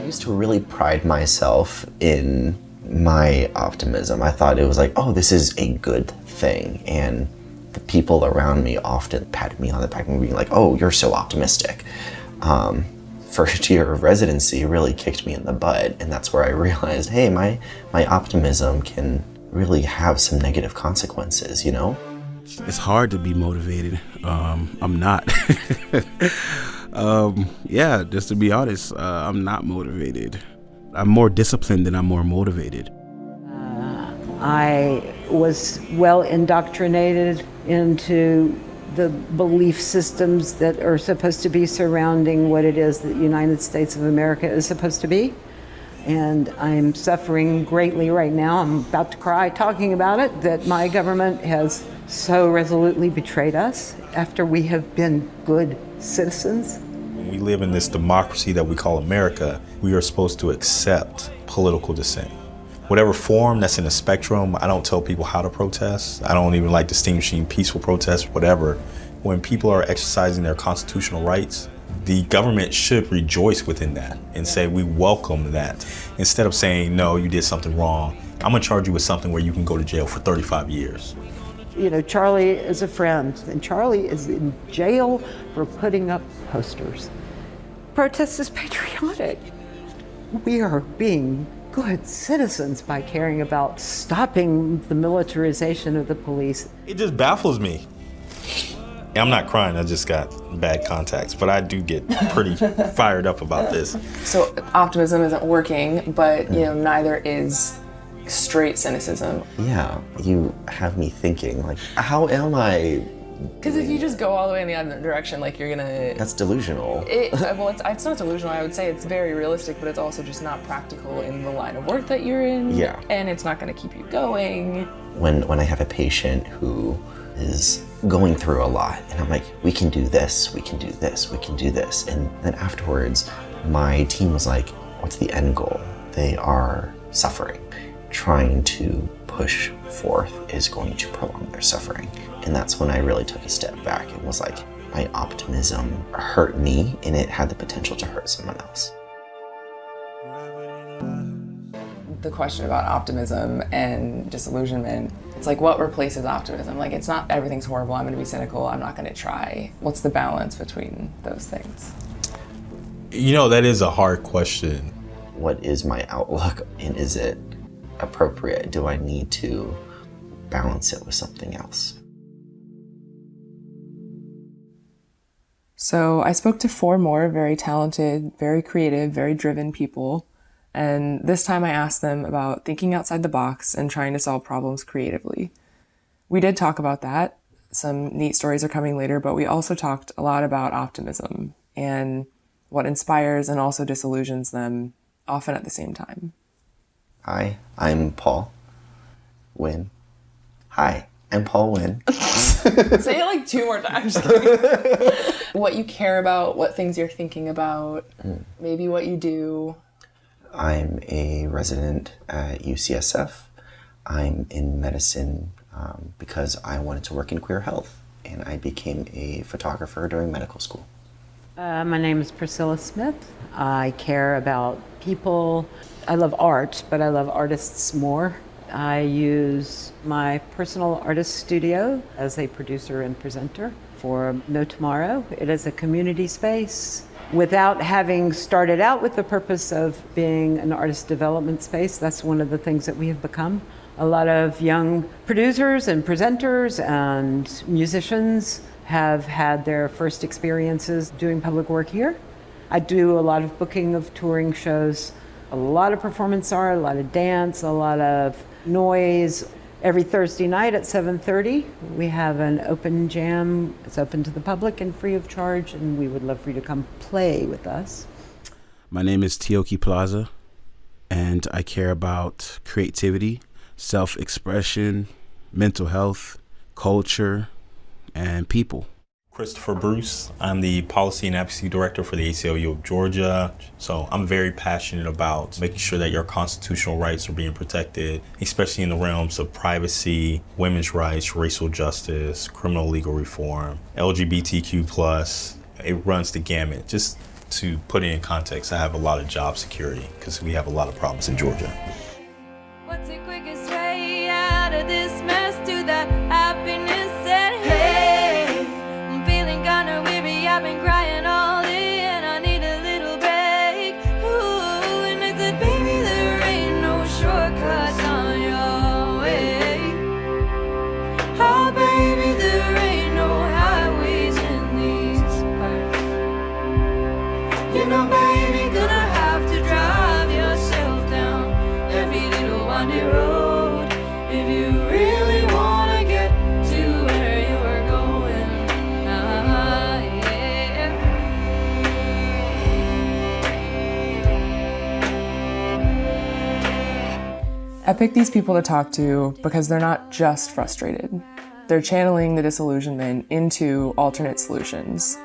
I used to really pride myself in my optimism. I thought it was like, oh, this is a good thing. And the people around me often patted me on the back and being like, oh, you're so optimistic. First year of residency really kicked me in the butt. And that's where I realized, hey, my optimism can really have some negative consequences, you know? It's hard to be motivated. I'm not. Yeah, just to be honest, I'm not motivated. I'm more disciplined than I'm more motivated. I was well indoctrinated into the belief systems that are supposed to be surrounding what it is that the United States of America is supposed to be. And I'm suffering greatly right now. I'm about to cry talking about it, that my government has so resolutely betrayed us after we have been good citizens. When we live in this democracy that we call America, we are supposed to accept political dissent. Whatever form that's in the spectrum, I don't tell people how to protest. I don't even like distinguishing peaceful protests, whatever. When people are exercising their constitutional rights, the government should rejoice within that and say, we welcome that. Instead of saying, no, you did something wrong, I'm gonna charge you with something where you can go to jail for 35 years. You know, Charlie is a friend, and Charlie is in jail for putting up posters. Protest is patriotic. We are being good citizens by caring about stopping the militarization of the police. It just baffles me. I'm not crying, I just got bad contacts, but I do get pretty fired up about this. So optimism isn't working, but neither is straight cynicism. Yeah, you have me thinking, like, how am I? Because if you just go all the way in the other direction, like, you're gonna... That's delusional. It's not delusional. I would say it's very realistic, but it's also just not practical in the line of work that you're in. Yeah. And it's not gonna keep you going. When I have a patient who is going through a lot, and I'm like, we can do this, we can do this, we can do this. And then afterwards, my team was like, what's the end goal? They are suffering. Trying to push forth is going to prolong their suffering. And that's when I really took a step back and was like, my optimism hurt me and it had the potential to hurt someone else. The question about optimism and disillusionment, it's like, what replaces optimism? Like, it's not everything's horrible, I'm gonna be cynical, I'm not gonna try. What's the balance between those things? You know, that is a hard question. What is my outlook, and is it appropriate? Do I need to balance it with something else? So I spoke to 4 more very talented, very creative, very driven people. And this time I asked them about thinking outside the box and trying to solve problems creatively. We did talk about that. Some neat stories are coming later, but we also talked a lot about optimism and what inspires and also disillusions them, often at the same time. Hi, I'm Paul Wynn. Hi, I'm Paul Wynn. Say it like 2 more times. What you care about, what things you're thinking about, maybe what you do. I'm a resident at UCSF. I'm in medicine because I wanted to work in queer health, and I became a photographer during medical school. My name is Priscilla Smith. I care about people. I love art, but I love artists more. I use my personal artist studio as a producer and presenter for No Tomorrow. It is a community space. Without having started out with the purpose of being an artist development space, that's one of the things that we have become. A lot of young producers and presenters and musicians have had their first experiences doing public work here. I do a lot of booking of touring shows, a lot of performance art, a lot of dance, a lot of noise. Every Thursday night at 7:30, we have an open jam. It's open to the public and free of charge, and we would love for you to come play with us. My name is Tiioki Plaza, and I care about creativity, self-expression, mental health, culture, and people. Christopher Bruce. I'm the Policy and Advocacy Director for the ACLU of Georgia. So I'm very passionate about making sure that your constitutional rights are being protected, especially in the realms of privacy, women's rights, racial justice, criminal legal reform, LGBTQ+. It runs the gamut. Just To put it in context, I have a lot of job security because we have a lot of problems in Georgia. What's the quickest way out of this mess to the happiness at hey? I'm feeling kinda weary, I've been crying all day and I need a little break. Ooh, and I said, baby, there ain't no shortcuts on your way. Oh, baby, there ain't no highways in these parts. You know, baby, gonna have to drive yourself down every little windy road if you really wanna get to where you're going. Yeah. I picked these people to talk to because they're not just frustrated. They're channeling the disillusionment into alternate solutions.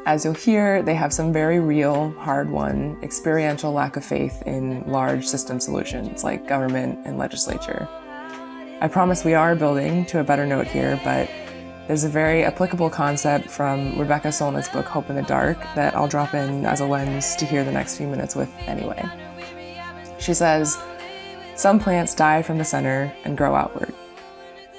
As you'll hear, they have some very real, hard-won, experiential lack of faith in large system solutions like government and legislature. I promise we are building to a better note here, but there's a very applicable concept from Rebecca Solnit's book, Hope in the Dark, that I'll drop in as a lens to hear the next few minutes with anyway. She says, some plants die from the center and grow outward.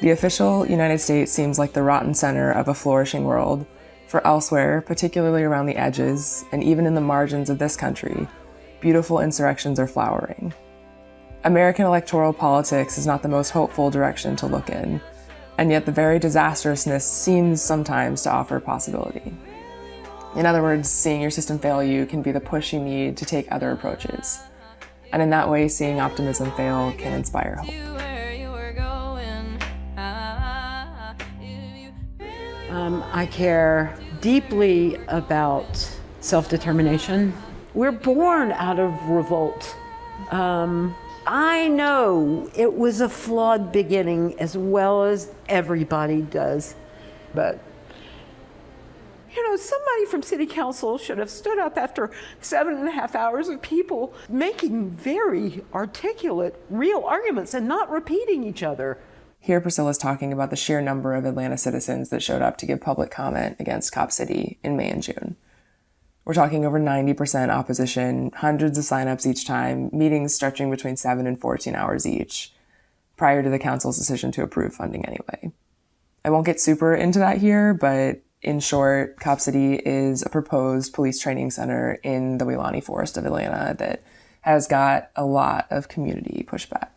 The official United States seems like the rotten center of a flourishing world, for elsewhere, particularly around the edges, and even in the margins of this country, beautiful insurrections are flowering. American electoral politics is not the most hopeful direction to look in, and yet the very disastrousness seems sometimes to offer possibility. In other words, seeing your system fail you can be the push you need to take other approaches. And in that way, seeing optimism fail can inspire hope. I care deeply about self-determination. We're born out of revolt. I know it was a flawed beginning as well as everybody does, but somebody from city council should have stood up after 7.5 hours of people making very articulate, real arguments and not repeating each other. Here, Priscilla's talking about the sheer number of Atlanta citizens that showed up to give public comment against Cop City in May and June. We're talking over 90% opposition, hundreds of signups each time, meetings stretching between 7 and 14 hours each, prior to the council's decision to approve funding anyway. I won't get super into that here, but in short, Cop City is a proposed police training center in the Weelaunee Forest of Atlanta that has got a lot of community pushback.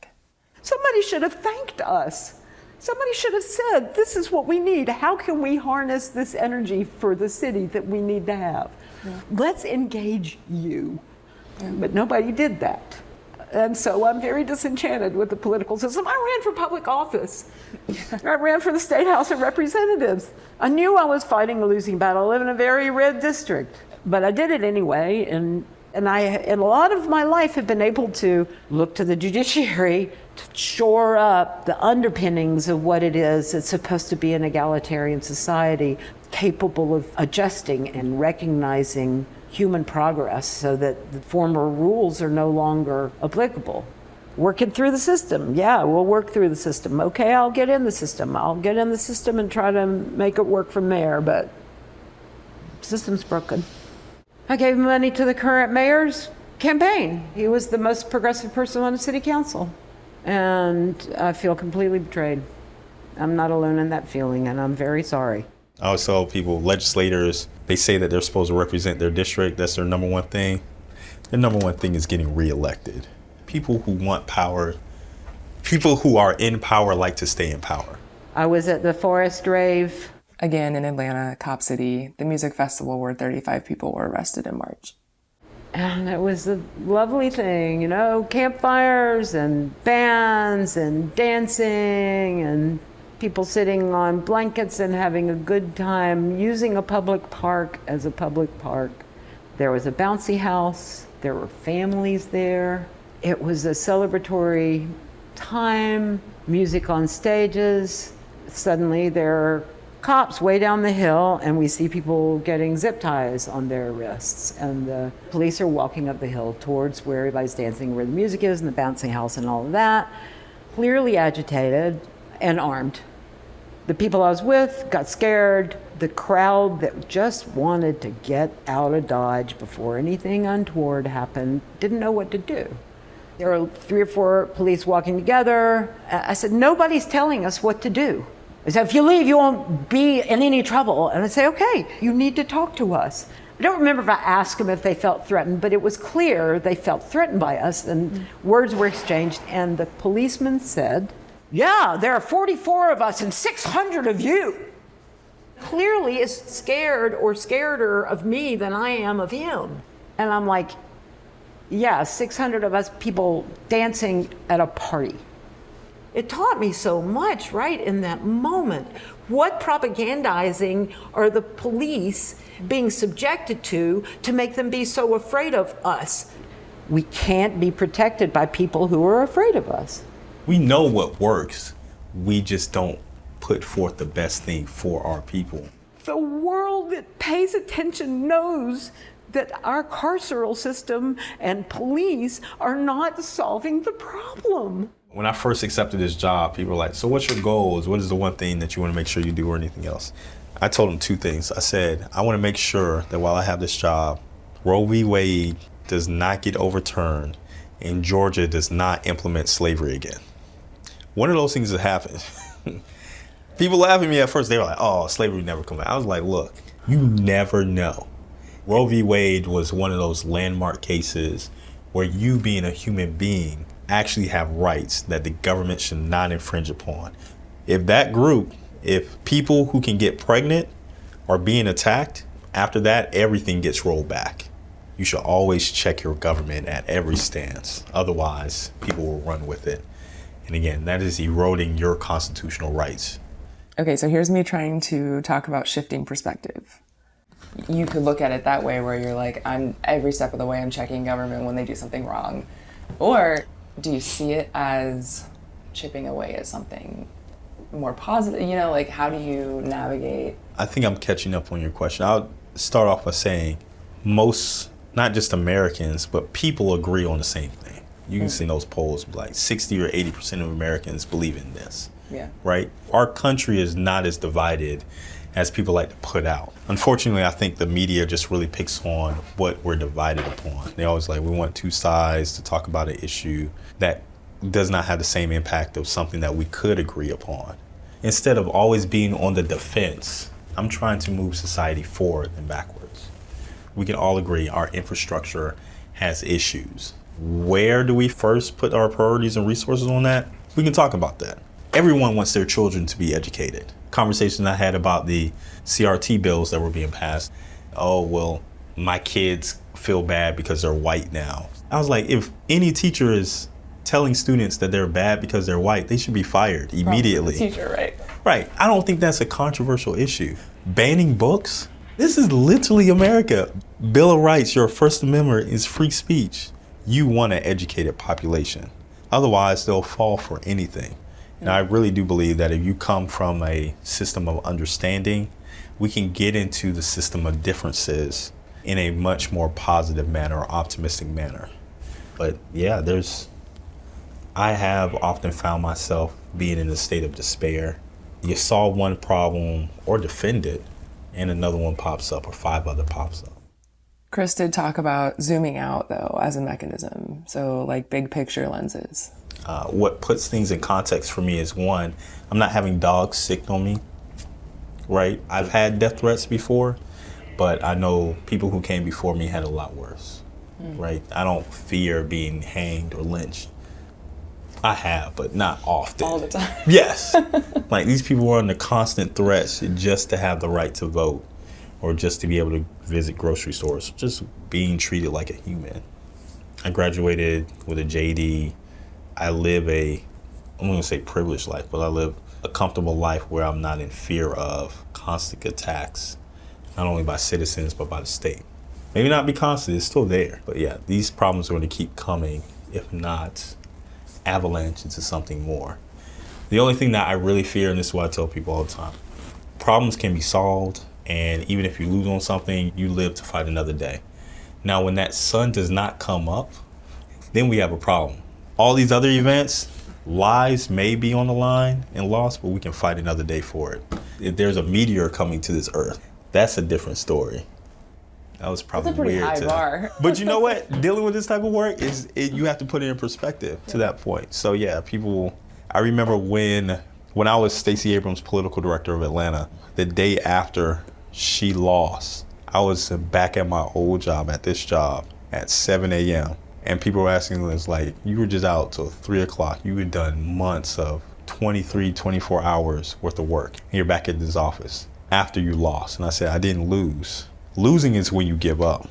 Somebody should have thanked us. Somebody should have said, this is what we need. How can we harness this energy for the city that we need to have? Yeah. Let's engage you. Yeah. But nobody did that. And so I'm very disenchanted with the political system. I ran for public office. Yeah. I ran for the State House of Representatives. I knew I was fighting a losing battle. I live in a very red district. But I did it anyway, and I, in a lot of my life, have been able to look to the judiciary to shore up the underpinnings of what it is. It's supposed to be an egalitarian society capable of adjusting and recognizing human progress so that the former rules are no longer applicable. Working through the system. Yeah, we'll work through the system. Okay, I'll get in the system. I'll get in the system and try to make it work from there, but the system's broken. I gave money to the current mayor's campaign. He was the most progressive person on the city council. And I feel completely betrayed. I'm not alone in that feeling, and I'm very sorry. I always tell people, legislators, they say that they're supposed to represent their district. That's their number one thing. Their number one thing is getting reelected. People who want power, people who are in power like to stay in power. I was at the Forest Rave. Again, in Atlanta, Cop City, the music festival where 35 people were arrested in March. And it was a lovely thing, campfires and bands and dancing and people sitting on blankets and having a good time using a public park as a public park. There was a bouncy house, there were families there. It was a celebratory time, music on stages. Suddenly there are cops way down the hill and we see people getting zip ties on their wrists, and the police are walking up the hill towards where everybody's dancing, where the music is and the bouncing house and all of that, clearly agitated and armed. The people I was with got scared, The crowd that just wanted to get out of Dodge before anything untoward happened didn't know what to do. There were 3 or 4 police walking together. I said, nobody's telling us what to do. They said, if you leave, you won't be in any trouble. And I say, okay, you need to talk to us. I don't remember if I asked them if they felt threatened, but it was clear they felt threatened by us, and words were exchanged. And the policeman said, yeah, there are 44 of us and 600 of you. Clearly is scared or scareder of me than I am of him. And I'm like, yeah, 600 of us people dancing at a party. It taught me so much right in that moment. What propagandizing are the police being subjected to make them be so afraid of us? We can't be protected by people who are afraid of us. We know what works. We just don't put forth the best thing for our people. The world that pays attention knows that our carceral system and police are not solving the problem. When I first accepted this job, people were like, so what's your goals? What is the one thing that you want to make sure you do or anything else? I told them 2 things. I said, I want to make sure that while I have this job, Roe v. Wade does not get overturned and Georgia does not implement slavery again. One of those things that happened. People laughed at me at first. They were like, oh, slavery never come back. I was like, look, you never know. Roe v. Wade was one of those landmark cases where you being a human being actually have rights that the government should not infringe upon. If that group, if people who can get pregnant are being attacked, after that, everything gets rolled back. You should always check your government at every stance. Otherwise, people will run with it. And again, that is eroding your constitutional rights. Okay, so here's me trying to talk about shifting perspective. You could look at it that way where you're like, I'm every step of the way I'm checking government when they do something wrong. Or do you see it as chipping away at something more positive? You know, like how do you navigate? I think I'm catching up on your question. I'll start off by saying most, not just Americans, but people agree on the same thing. You can see in those polls, like 60 or 80% of Americans believe in this. Yeah. Right? Our country is not as divided as people like to put out. Unfortunately, I think the media just really picks on what we're divided upon. They always like, we want 2 sides to talk about an issue that does not have the same impact of something that we could agree upon. Instead of always being on the defense, I'm trying to move society forward and backwards. We can all agree our infrastructure has issues. Where do we first put our priorities and resources on that? We can talk about that. Everyone wants their children to be educated. Conversation I had about the CRT bills that were being passed. Oh, well, my kids feel bad because they're white now. I was like, if any teacher is telling students that they're bad because they're white, they should be fired immediately. The teacher, right? Right. I don't think that's a controversial issue. Banning books? This is literally America. Bill of Rights, your First Amendment is free speech. You want an educated population. Otherwise, they'll fall for anything. And I really do believe that if you come from a system of understanding, we can get into the system of differences in a much more positive manner or optimistic manner. But yeah, I have often found myself being in a state of despair. You solve one problem or defend it, and another one pops up or 5 other pops up. Chris did talk about zooming out, though, as a mechanism. So like big picture lenses. What puts things in context for me is, one, I'm not having dogs sick on me, right? I've had death threats before, but I know people who came before me had a lot worse, right? I don't fear being hanged or lynched. I have, but not often. All the time. Yes. Like these people were under constant threats just to have the right to vote or just to be able to visit grocery stores, just being treated like a human. I graduated with a JD. I live I'm going to say privileged life, but I live a comfortable life where I'm not in fear of constant attacks, not only by citizens, but by the state. Maybe not be constant, it's still there. But yeah, these problems are going to keep coming, if not avalanche into something more. The only thing that I really fear, and this is what I tell people all the time, problems can be solved, and even if you lose on something, you live to fight another day. Now, when that sun does not come up, then we have a problem. All these other events, Lives may be on the line and lost, but we can fight another day for it. If there's a meteor coming to this earth, that's a different story. That was probably That's a pretty weird high bar. But you know what? Dealing with this type of work you have to put it in perspective to that point. So yeah, I remember when I was Stacey Abrams' political director of Atlanta, the day after she lost, I was back at my old job, at this job, at 7 a.m. And people were asking us, like, you were just out till 3 o'clock. You had done months of 23, 24 hours worth of work. And you're back at this office after you lost. And I said, I didn't lose. Losing is when you give up.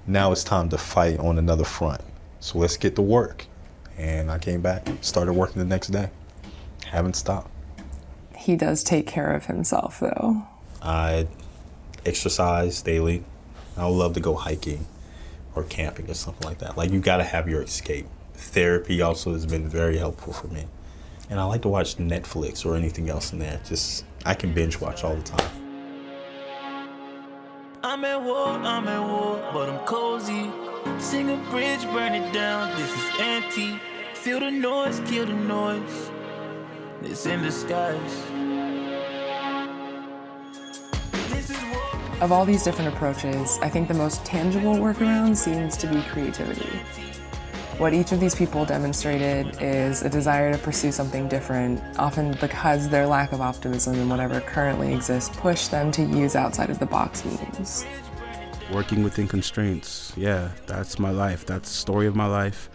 Now it's time to fight on another front. So let's get to work. And I came back, started working the next day. Haven't stopped. He does take care of himself, though. I exercise daily. I would love to go hiking or camping or something like that. Like, you gotta have your escape. Therapy also has been very helpful for me. And I like to watch Netflix or anything else in there. I can binge watch all the time. I'm at war, but I'm cozy. Sing a bridge, burn it down, this is empty. Feel the noise, kill the noise. It's in disguise. This is war. Of all these different approaches, I think the most tangible workaround seems to be creativity. What each of these people demonstrated is a desire to pursue something different, often because their lack of optimism in whatever currently exists pushed them to use outside of the box means. Working within constraints, yeah, that's my life. That's the story of my life.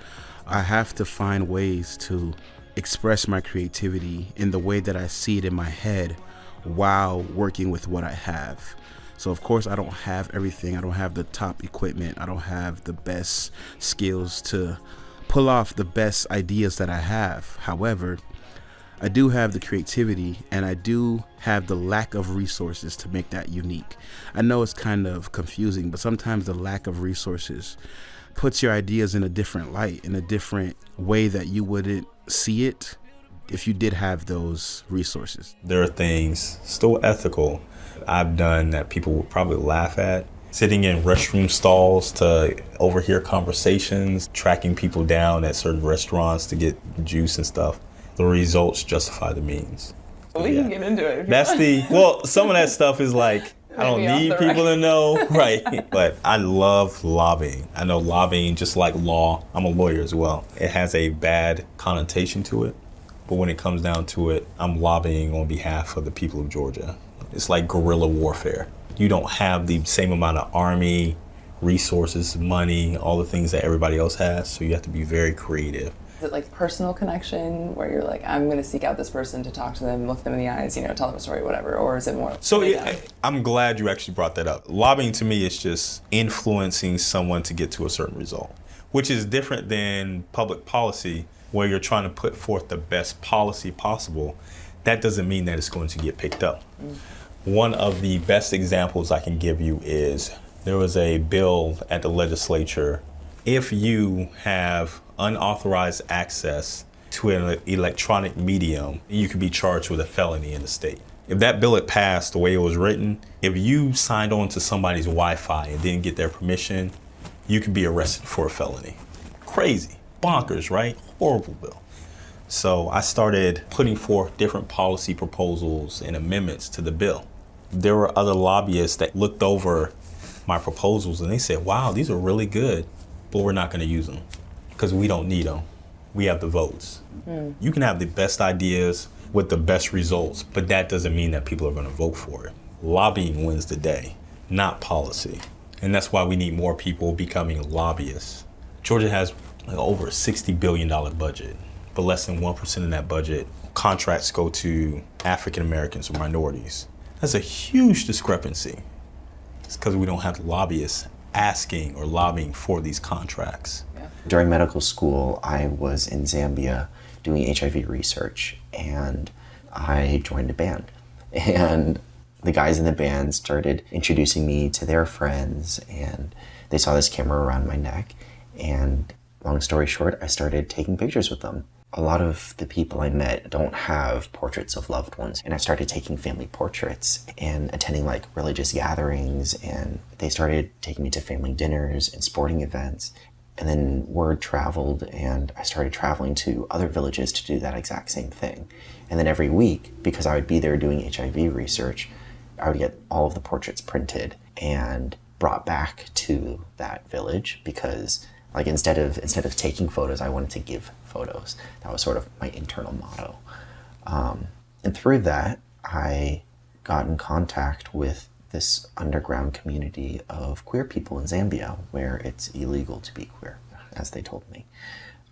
I have to find ways to express my creativity in the way that I see it in my head while working with what I have. So of course I don't have everything. I don't have the top equipment. I don't have the best skills to pull off the best ideas that I have. However, I do have the creativity and I do have the lack of resources to make that unique. I know it's kind of confusing, but sometimes the lack of resources puts your ideas in a different light, in a different way that you wouldn't see it if you did have those resources. There are things still ethical I've done that people would probably laugh at. Sitting in restroom stalls to overhear conversations, tracking people down at certain restaurants to get juice and stuff. The results justify the means. Well, we can get into it. Some of that stuff is like, I don't need people to know, right? But I love lobbying. I know lobbying, just like law, I'm a lawyer as well. It has a bad connotation to it, but when it comes down to it, I'm lobbying on behalf of the people of Georgia. It's like guerrilla warfare. You don't have the same amount of army, resources, money, all the things that everybody else has, so you have to be very creative. Is it like personal connection where you're like, I'm going to seek out this person to talk to them, look them in the eyes, tell them a story, whatever, or is it more? So yeah, I'm glad you actually brought that up. Lobbying to me is just influencing someone to get to a certain result, which is different than public policy where you're trying to put forth the best policy possible. That doesn't mean that it's going to get picked up. One of the best examples I can give you is there was a bill at the legislature. If you have unauthorized access to an electronic medium, you could be charged with a felony in the state. If that bill had passed the way it was written, if you signed on to somebody's Wi-Fi and didn't get their permission, you could be arrested for a felony. Crazy, bonkers, right? Horrible bill. So I started putting forth different policy proposals and amendments to the bill. There were other lobbyists that looked over my proposals and they said, wow, these are really good, but we're not gonna use them because we don't need them. We have the votes. You can have the best ideas with the best results, but that doesn't mean that people are gonna vote for it. Lobbying wins the day, not policy. And that's why we need more people becoming lobbyists. Georgia has over a $60 billion budget, but less than 1% of that budget contracts go to African Americans or minorities. That's a huge discrepancy. It's because we don't have lobbyists asking or lobbying for these contracts. During medical school, I was in Zambia doing HIV research, and I joined a band. And the guys in the band started introducing me to their friends, and they saw this camera around my neck. And long story short, I started taking pictures with them. A lot of the people I met don't have portraits of loved ones, and I started taking family portraits and attending like religious gatherings, and they started taking me to family dinners and sporting events. And then word traveled, and I started traveling to other villages to do that exact same thing. And then every week, because I would be there doing HIV research, I would get all of the portraits printed and brought back to that village, because like instead of taking photos, I wanted to give photos. That was sort of my internal motto. And through that, I got in contact with this underground community of queer people in Zambia, where it's illegal to be queer, as they told me.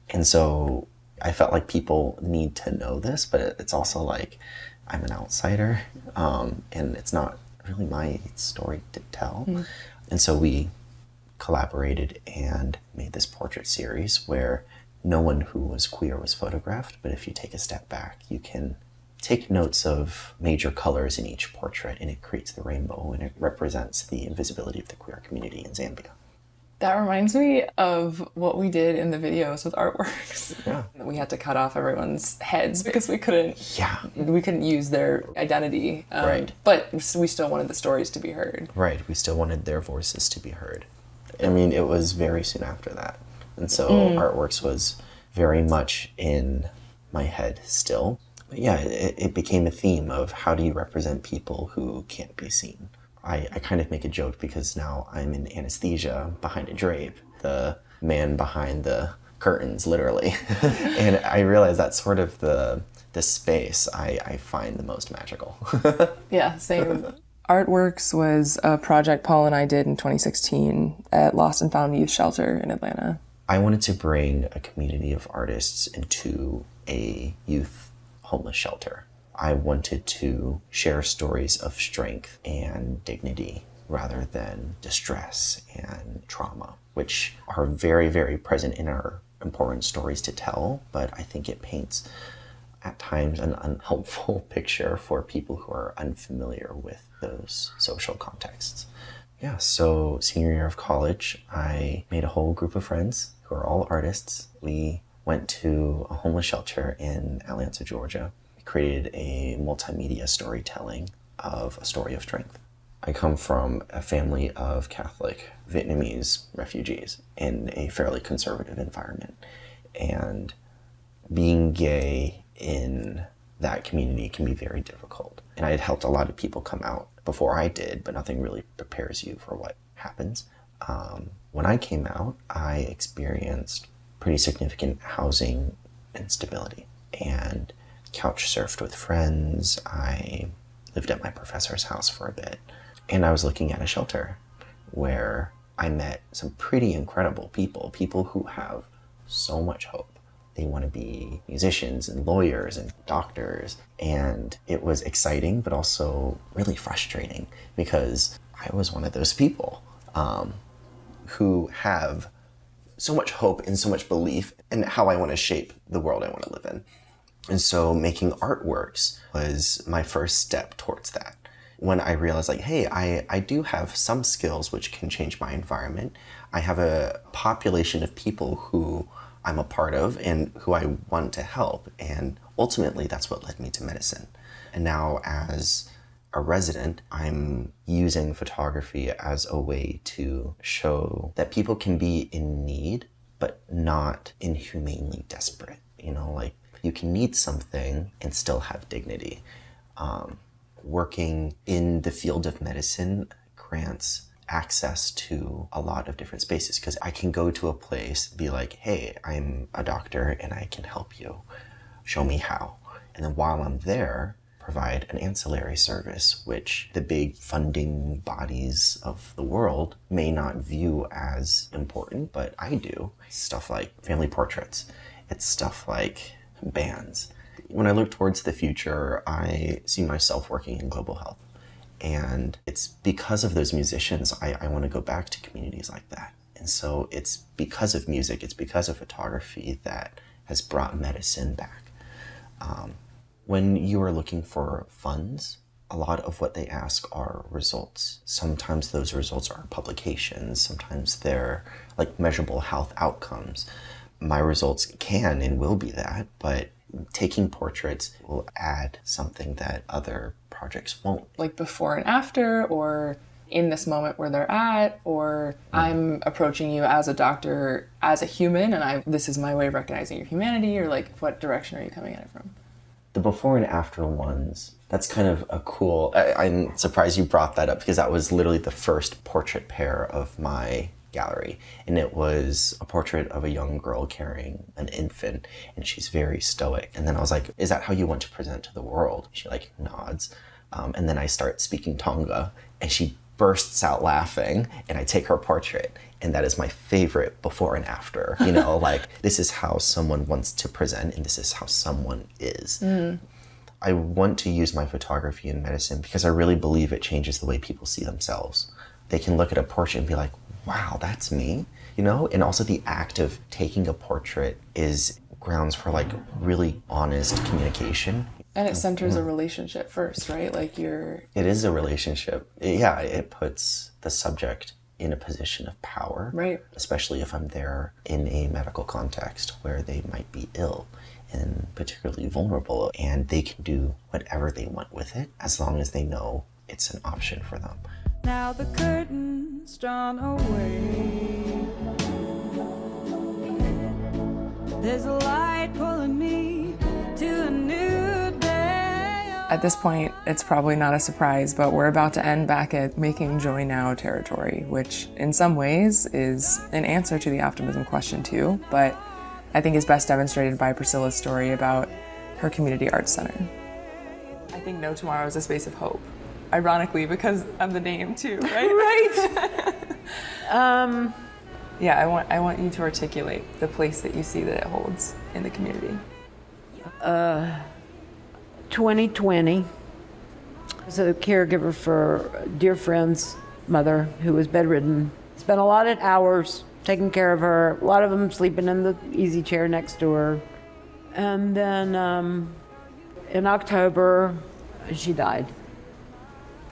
And so I felt like people need to know this, but it's also like I'm an outsider, and it's not really my story to tell. And so we collaborated and made this portrait series where no one who was queer was photographed, but if you take a step back, you can take notes of major colors in each portrait, and it creates the rainbow, and it represents the invisibility of the queer community in Zambia. That reminds me of what we did in the videos with artworks. Yeah. We had to cut off everyone's heads because we couldn't use their identity. Right. But we still wanted the stories to be heard. Right, we still wanted their voices to be heard. I mean, it was very soon after that. And so Artworks was very much in my head still. But yeah, it became a theme of how do you represent people who can't be seen. I kind of make a joke because now I'm in anesthesia behind a drape, the man behind the curtains, literally. And I realize that's sort of the space I find the most magical. Yeah, same. Artworks was a project Paul and I did in 2016 at Lost and Found Youth Shelter in Atlanta. I wanted to bring a community of artists into a youth homeless shelter. I wanted to share stories of strength and dignity rather than distress and trauma, which are very, very present in our important stories to tell, but I think it paints at times an unhelpful picture for people who are unfamiliar with those social contexts. Yeah, so senior year of college, I made a whole group of friends who are all artists. We went to a homeless shelter in Atlanta, Georgia. We created a multimedia storytelling of a story of strength. I come from a family of Catholic Vietnamese refugees in a fairly conservative environment. And being gay in that community can be very difficult. And I had helped a lot of people come out before I did, but nothing really prepares you for what happens. When I came out, I experienced pretty significant housing instability and couch surfed with friends. I lived at my professor's house for a bit, and I was looking at a shelter where I met some pretty incredible people who have so much hope. They want to be musicians and lawyers and doctors. And it was exciting, but also really frustrating because I was one of those people who have so much hope and so much belief in how I want to shape the world I want to live in. And so making artworks was my first step towards that. When I realized like, hey, I do have some skills which can change my environment. I have a population of people who I'm a part of and who I want to help. And ultimately, that's what led me to medicine. And now as a resident, I'm using photography as a way to show that people can be in need, but not inhumanely desperate. You know, like you can need something and still have dignity. Working in the field of medicine grants access to a lot of different spaces because I can go to a place, be like, hey, I'm a doctor and I can help you. Show me how. And then while I'm there, provide an ancillary service, which the big funding bodies of the world may not view as important, but I do. Stuff like family portraits. It's stuff like bands. When I look towards the future, I see myself working in global health. And it's because of those musicians, I want to go back to communities like that. And so it's because of music, it's because of photography that has brought medicine back. When you are looking for funds, a lot of what they ask are results. Sometimes those results are publications, sometimes they're like measurable health outcomes. My results can and will be that, but taking portraits will add something that other projects won't. Like before and after, or in this moment where they're at, or I'm approaching you as a doctor, as a human, and this is my way of recognizing your humanity, or like what direction are you coming at it from? The before and after ones, that's kind of a cool, I'm surprised you brought that up because that was literally the first portrait pair of my gallery. And it was a portrait of a young girl carrying an infant, and she's very stoic. And then I was like, is that how you want to present to the world? She like nods. And then I start speaking Tonga, and she bursts out laughing, and I take her portrait, and that is my favorite before and after. You know, like, this is how someone wants to present, and this is how someone is. I want to use my photography in medicine because I really believe it changes the way people see themselves. They can look at a portrait and be like, wow, that's me, you know? And also the act of taking a portrait is grounds for like really honest communication. And it centers a relationship first, right? Like It is a relationship. Yeah, it puts the subject in a position of power. Right. Especially if I'm there in a medical context where they might be ill and particularly vulnerable, and they can do whatever they want with it as long as they know it's an option for them. Now the curtain's drawn away. There's a light pulling me to a new day. At this point, it's probably not a surprise, but we're about to end back at making joy now territory, which in some ways is an answer to the optimism question too, but I think is best demonstrated by Priscilla's story about her community arts center. I think No Tomorrow is a space of hope, ironically, because of the name too, right? Right. Yeah, I want you to articulate the place that you see that it holds in the community. 2020, as a caregiver for a dear friend's mother who was bedridden. Spent a lot of hours taking care of her, a lot of them sleeping in the easy chair next to her. And then in October, she died.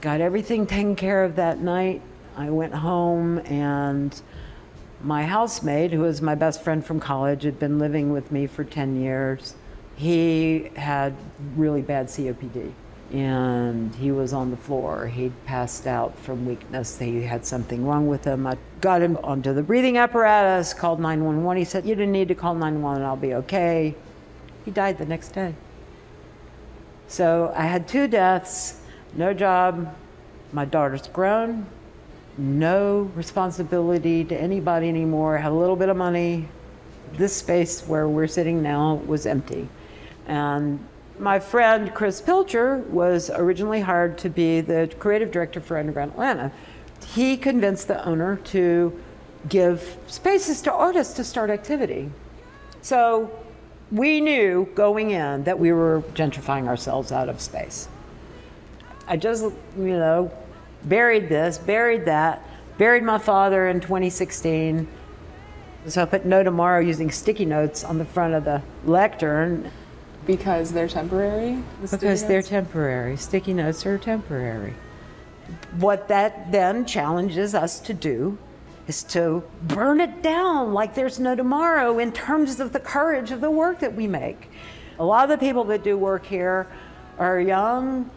Got everything taken care of that night. I went home, and my housemate, who was my best friend from college, had been living with me for 10 years. He had really bad COPD, and he was on the floor. He'd passed out from weakness. He had something wrong with him. I got him onto the breathing apparatus, called 911. He said, "You didn't need to call 911, I'll be okay." He died the next day. So I had 2 deaths, no job. My daughter's grown, no responsibility to anybody anymore, had a little bit of money. This space where we're sitting now was empty. And my friend Chris Pilcher was originally hired to be the creative director for Underground Atlanta. He convinced the owner to give spaces to artists to start activity. So we knew going in that we were gentrifying ourselves out of space. I just, buried this, buried that, buried my father in 2016. So I put No Tomorrow using sticky notes on the front of the lectern. Because they're temporary? Because they're temporary. Sticky notes are temporary. What that then challenges us to do is to burn it down like there's no tomorrow in terms of the courage of the work that we make. A lot of the people that do work here are young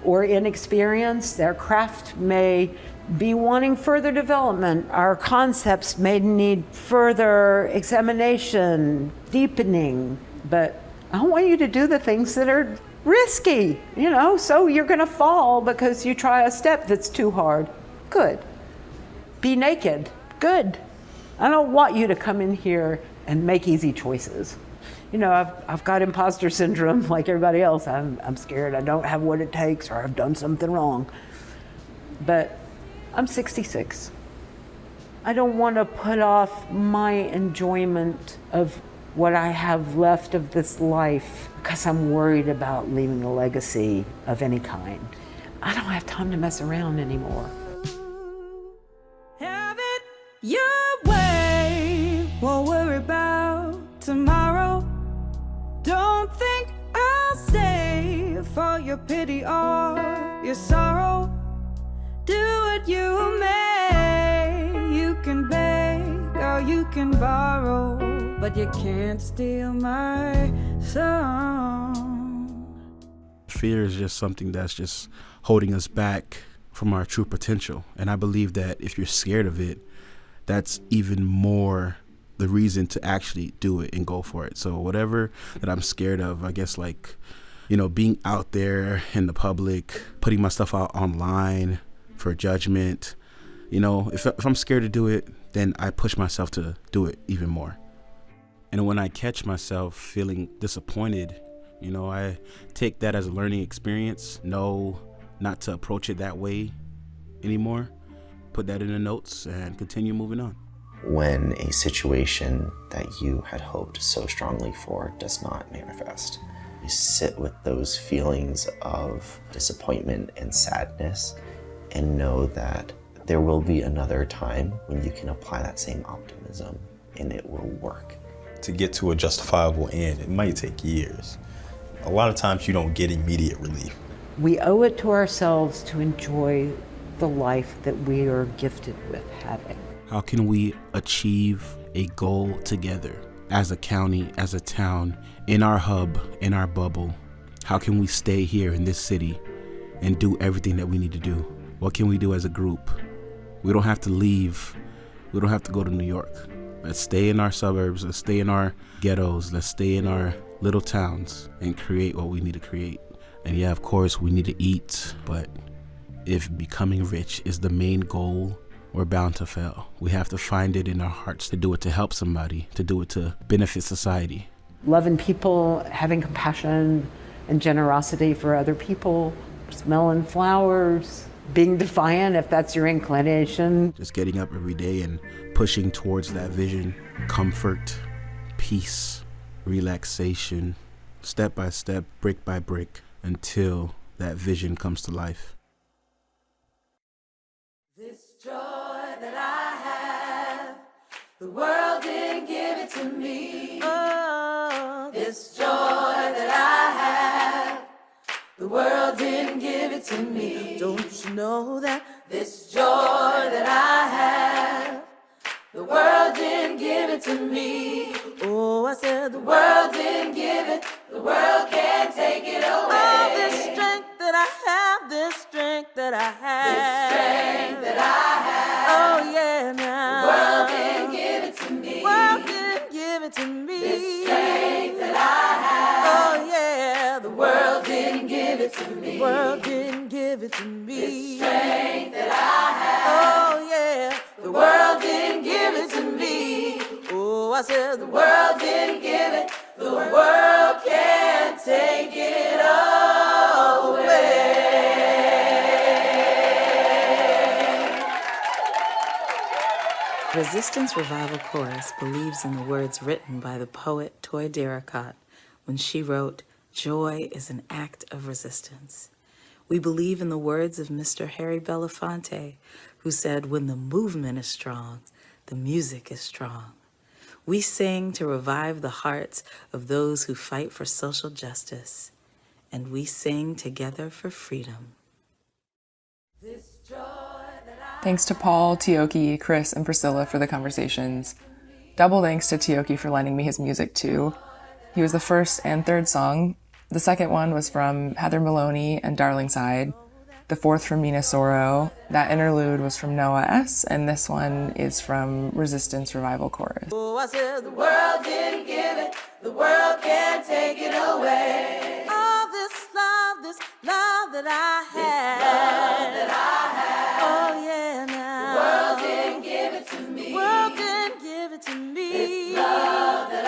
or inexperienced. Their craft may be wanting further development. Our concepts may need further examination, deepening, but I don't want you to do the things that are risky, so you're gonna fall because you try a step that's too hard. Good. Be naked. Good. I don't want you to come in here and make easy choices. I've got imposter syndrome like everybody else. I'm scared I don't have what it takes, or I've done something wrong. But I'm 66. I don't want to put off my enjoyment of what I have left of this life because I'm worried about leaving a legacy of any kind. I don't have time to mess around anymore. Have it your way. Won't worry about tomorrow. Don't think I'll stay for your pity or your sorrow. Do what you may. You can beg or you can borrow, but you can't steal my song. Fear is just something that's just holding us back from our true potential. And I believe that if you're scared of it, that's even more the reason to actually do it and go for it. So whatever that I'm scared of, I guess, like, being out there in the public, putting my stuff out online for judgment, if I'm scared to do it, then I push myself to do it even more. And when I catch myself feeling disappointed, I take that as a learning experience, know not to approach it that way anymore, put that in the notes and continue moving on. When a situation that you had hoped so strongly for does not manifest, you sit with those feelings of disappointment and sadness and know that there will be another time when you can apply that same optimism and it will work. To get to a justifiable end, it might take years. A lot of times you don't get immediate relief. We owe it to ourselves to enjoy the life that we are gifted with having. How can we achieve a goal together as a county, as a town, in our hub, in our bubble? How can we stay here in this city and do everything that we need to do? What can we do as a group? We don't have to leave. We don't have to go to New York. Let's stay in our suburbs. Let's stay in our ghettos. Let's stay in our little towns and create what we need to create. And yeah, of course, we need to eat, but if becoming rich is the main goal, we're bound to fail. We have to find it in our hearts to do it to help somebody, to do it to benefit society. Loving people, having compassion and generosity for other people, smelling flowers, being defiant if that's your inclination. Just getting up every day and pushing towards that vision, comfort, peace, relaxation, step by step, brick by brick, until that vision comes to life. This joy that I have, the world didn't give it to me. Oh, this joy that I have, the world didn't give it to me. Don't you know that this joy that I have, the world didn't give it to me. Oh, I said the world didn't give it, the world can't take it away. Oh, this strength that I have, this strength that I have, this strength that I have. Oh yeah, now the world didn't give it to me. World didn't give it to me. This strength that I have. Oh yeah, the world didn't give it to me. The world didn't give it to me. This strength that I have. Oh yeah, the world didn't give it to me. Oh, I said the world didn't give it. The world can't take it away. Resistance Revival Chorus believes in the words written by the poet Toy Derricott when she wrote, "Joy is an act of resistance." We believe in the words of Mr. Harry Belafonte, who said, "When the movement is strong, the music is strong." We sing to revive the hearts of those who fight for social justice, and we sing together for freedom. Thanks to Paul, Tiioki, Chris, and Priscilla for the conversations. Double thanks to Tiioki for lending me his music too. He was the first and third song. The second one was from Heather Maloney and Darlingside. The fourth from Mina Soro. That interlude was from Noah S. And this one is from Resistance Revival Chorus. Oh, I said the world didn't give it, the world can't take it away. Oh, this love that I have. This love that I have. Oh, yeah, now. The world didn't give it to me. The world didn't give it to me. This love that I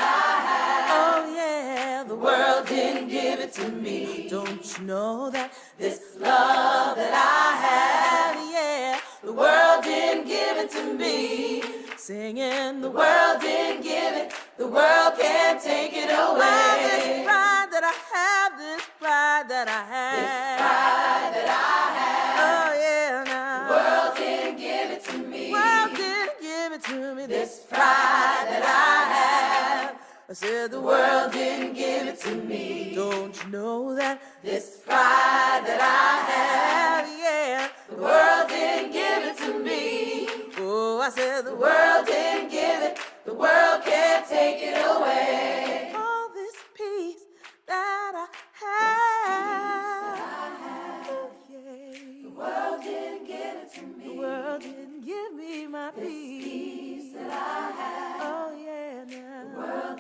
have. Oh, yeah, the world didn't give it to me. Don't you know that this love that I have, yeah, the world didn't give it to me. Singing, the world didn't give it, the world can't take it away. This pride that I have, this pride that I have, this pride that I have. Oh yeah, now the world didn't give it to me. The world didn't give it to me. This pride that I have. I said the world didn't give it to me. Don't you know that this pride that I have, yeah, the world didn't give it to me. Oh, I said the world didn't give it, the world can't take it away. All this peace that I have, oh, yeah, the world didn't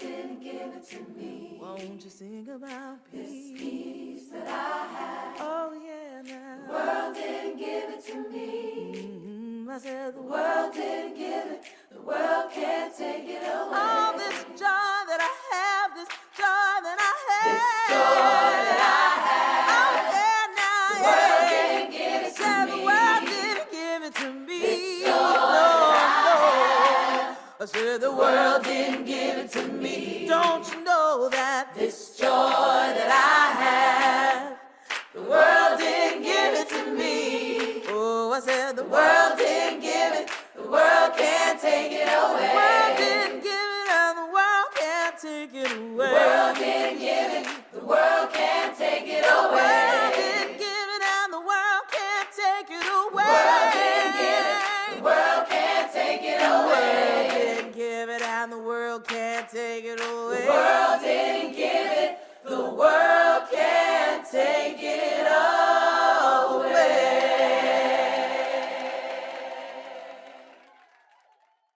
didn't give it to me. Won't you sing about peace? This peace that I have. Oh yeah, now. The world didn't give it to me. I said The world didn't give it. The world can't take it away. all this joy that I have, this joy that I have. This joy that I have. Oh yeah, now. The world didn't give it to Said me. the world didn't give it to me. This joy that I have. I said the The world didn't give it to me. Don't you know that This joy that I have, the world didn't give it to me. Oh, I said the world didn't give it, the world can't take it away. The world didn't give it and the world can't take it away. The world didn't give it, the world can't take it The away. world didn't give it and the world can't take it away. The world didn't give it, the world can't take it away. Didn't give it and the world can't take it away.